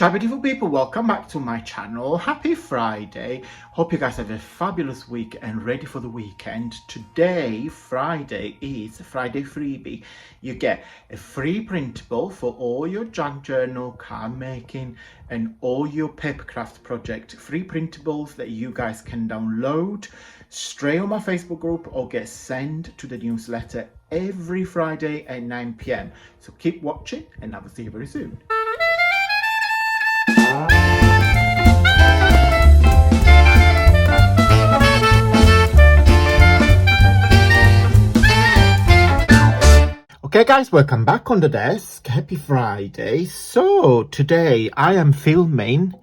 Ciao beautiful people, welcome back to my channel. Happy Friday. Hope you guys have a fabulous week and ready for the weekend. Today, Friday, is Friday freebie. You get a free printable for all your junk journal, card making and all your paper craft project. Free printables that you guys can download straight on my Facebook group or get sent to the newsletter every Friday at 9 p.m. So keep watching and I will see you very soon. Okay guys, welcome back on the desk. Happy Friday. So today I am filming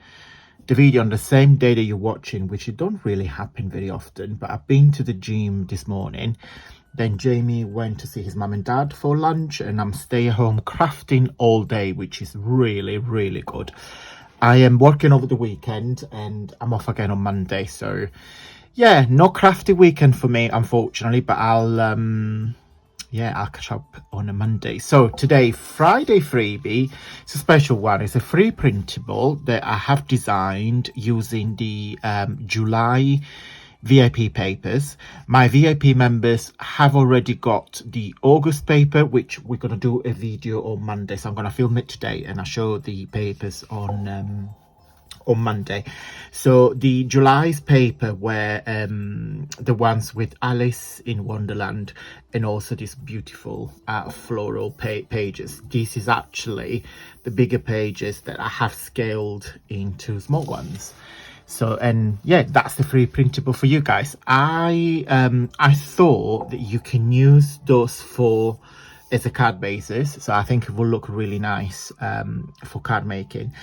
the video on the same day that you're watching, which it don't really happen very often, but I've been to the gym this morning. Then Jamie went to see his mum and dad for lunch and I'm staying home crafting all day, which is really good. I am working over the weekend and I'm off again on Monday, so yeah, no crafty weekend for me unfortunately, but I'll catch up on a Monday. So today, Friday freebie, it's a special one. It's a free printable that I have designed using the July VIP papers. My VIP members have already got the August paper, which we're going to do a video on Monday. So I'm going to film it today and I'll show the papers on Monday. So the July's paper were the ones with Alice in Wonderland and also these beautiful floral pages. This is actually the bigger pages that I have scaled into small ones. So, and yeah, that's the free printable for you guys. I thought that you can use those for as a card basis, so I think it will look really nice for card making.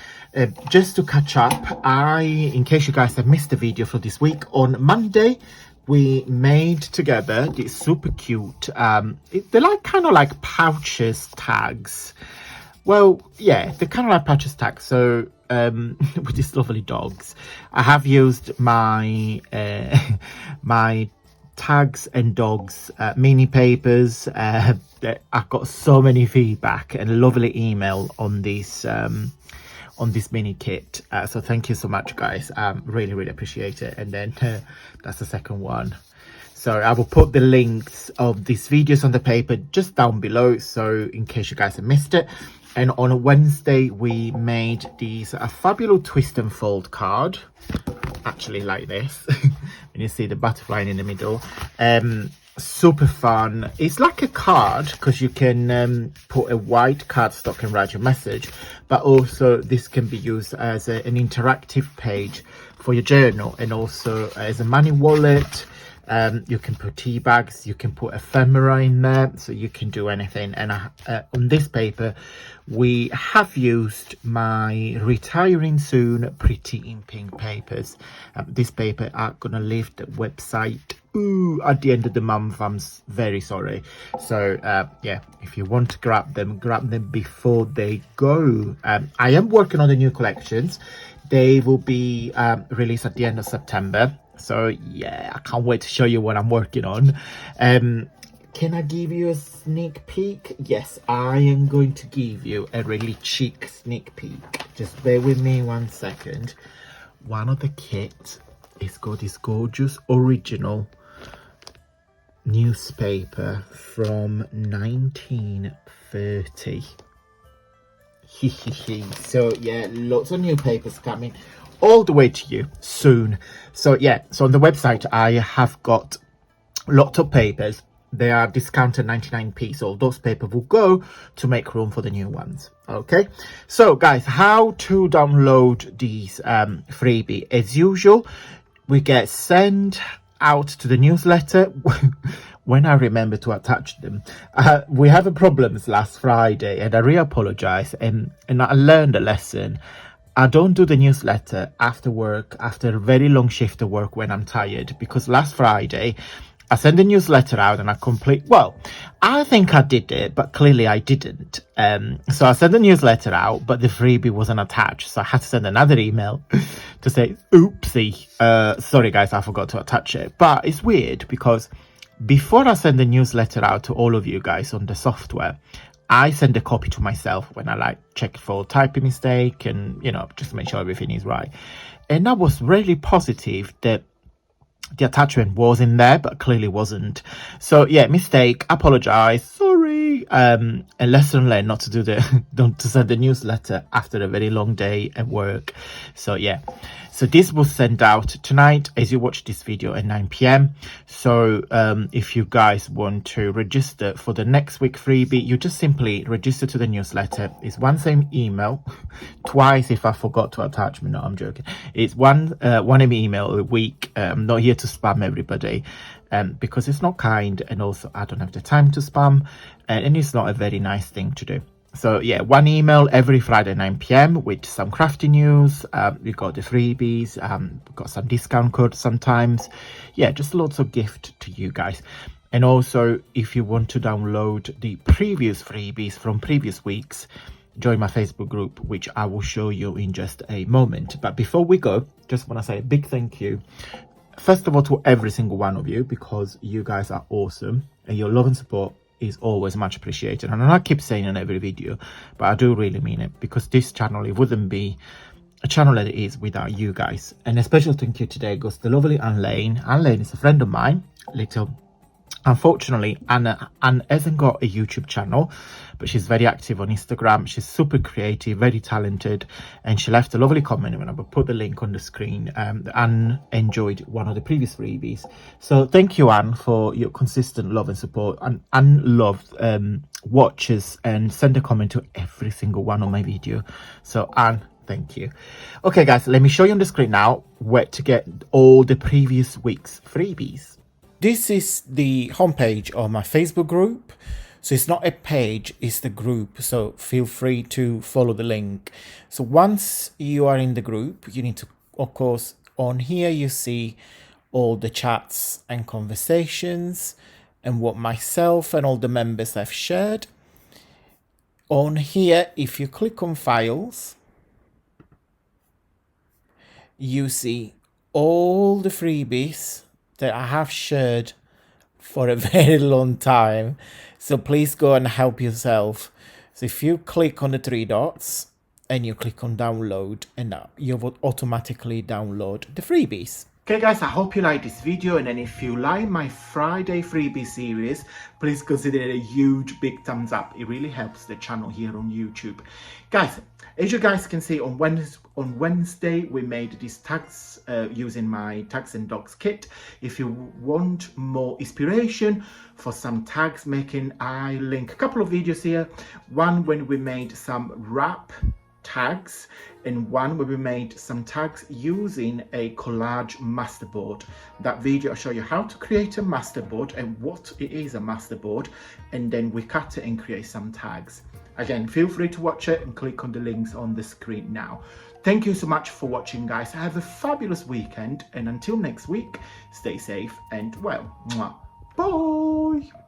Just to catch up, in case you guys have missed the video for this week, on Monday we made together these super cute they're like kind of like pouches tags. Well, yeah, they're kind of like pouches tags. So with these lovely dogs, I have used my my tags and dogs mini papers. I've got so many feedback and lovely email on this mini kit, so thank you so much guys. Really appreciate it. And then that's the second one. So I will put the links of these videos on the paper just down below, so in case you guys have missed it. And on a Wednesday we made these a fabulous twist and fold card, actually like this. And you see the butterfly in the middle. Super fun. It's like a card because you can put a white cardstock and write your message, but also this can be used as an interactive page for your journal and also as a money wallet. You can put tea bags, you can put ephemera in there, so you can do anything. And on this paper we have used my retiring soon pretty in pink papers. This paper are gonna leave the website at the end of the month. I'm very sorry. So yeah, if you want to grab them before they go. I am working on the new collections. They will be released at the end of September. So yeah, I can't wait to show you what I'm working on. Can I give you a sneak peek? Yes, I am going to give you a really cheek sneak peek. Just bear with me 1 second. One of the kits is got this gorgeous original newspaper from 1930. So yeah, lots of new papers coming all the way to you soon. So yeah, so on the website I have got lots of papers. They are discounted 99p, so those papers will go to make room for the new ones. Okay, so guys, how to download these freebie? As usual, we get sent out to the newsletter when I remember to attach them. We had problems last Friday and I really apologize, and I learned a lesson. I don't do the newsletter after work, after a very long shift of work when I'm tired, because last Friday I sent the newsletter out and I think I did it, but clearly I didn't. So I sent the newsletter out, but the freebie wasn't attached. So I had to send another email to say, oopsie, sorry guys, I forgot to attach it. But it's weird because before I send the newsletter out to all of you guys on the software, I send a copy to myself when I like check for typing mistake and, you know, just to make sure everything is right. And I was really positive that the attachment was in there, but clearly wasn't. So yeah, mistake, apologize, sorry. A lesson learned not to do don't to send the newsletter after a very long day at work. So yeah, so this was sent out tonight as you watch this video at 9 p.m. So if you guys want to register for the next week freebie, you just simply register to the newsletter. It's one same email twice if I forgot to attach me. No, I'm joking. It's one email a week. I'm not here to spam everybody because it's not kind, and also I don't have the time to spam, and it's not a very nice thing to do. So yeah, one email every Friday 9 p.m. with some crafty news. We got the freebies, we got some discount codes sometimes. Yeah, just lots of gift to you guys. And also, if you want to download the previous freebies from previous weeks, join my Facebook group, which I will show you in just a moment. But before we go, just want to say a big thank you, first of all, to every single one of you, because you guys are awesome and your love and support is always much appreciated. And I keep saying in every video, but I do really mean it, because this channel, it wouldn't be a channel that it is without you guys. And a special thank you today goes to the lovely Anne Lane. Anne Lane is a friend of mine, little. Unfortunately, Anne hasn't got a YouTube channel, but she's very active on Instagram. She's super creative, very talented, and she left a lovely comment when I will put the link on the screen. Anne enjoyed one of the previous freebies. So thank you, Anne, for your consistent love and support. And Anne loves watches and send a comment to every single one of my video. So Anne, thank you. Okay, guys, let me show you on the screen now where to get all the previous week's freebies. This is the homepage of my Facebook group. So it's not a page, it's the group. So feel free to follow the link. So once you are in the group, you need to, of course, on here you see all the chats and conversations and what myself and all the members have shared. On here, if you click on files, you see all the freebies that I have shared for a very long time. So please go and help yourself. So if you click on the three dots and you click on download, and you will automatically download the freebies. Okay guys, I hope you like this video, and then if you like my Friday freebie series, please consider it a huge big thumbs up. It really helps the channel here on YouTube. Guys, as you guys can see, on Wednesday we made these tags using my tags and docs kit. If you want more inspiration for some tags making, I link a couple of videos here. One when we made some wrap tags, and one where we made some tags using a collage masterboard. That video I'll show you how to create a masterboard and what it is a masterboard, and then we cut it and create some tags. Again, feel free to watch it and click on the links on the screen now. Thank you so much for watching, guys. Have a fabulous weekend, and until next week, stay safe and well. Bye.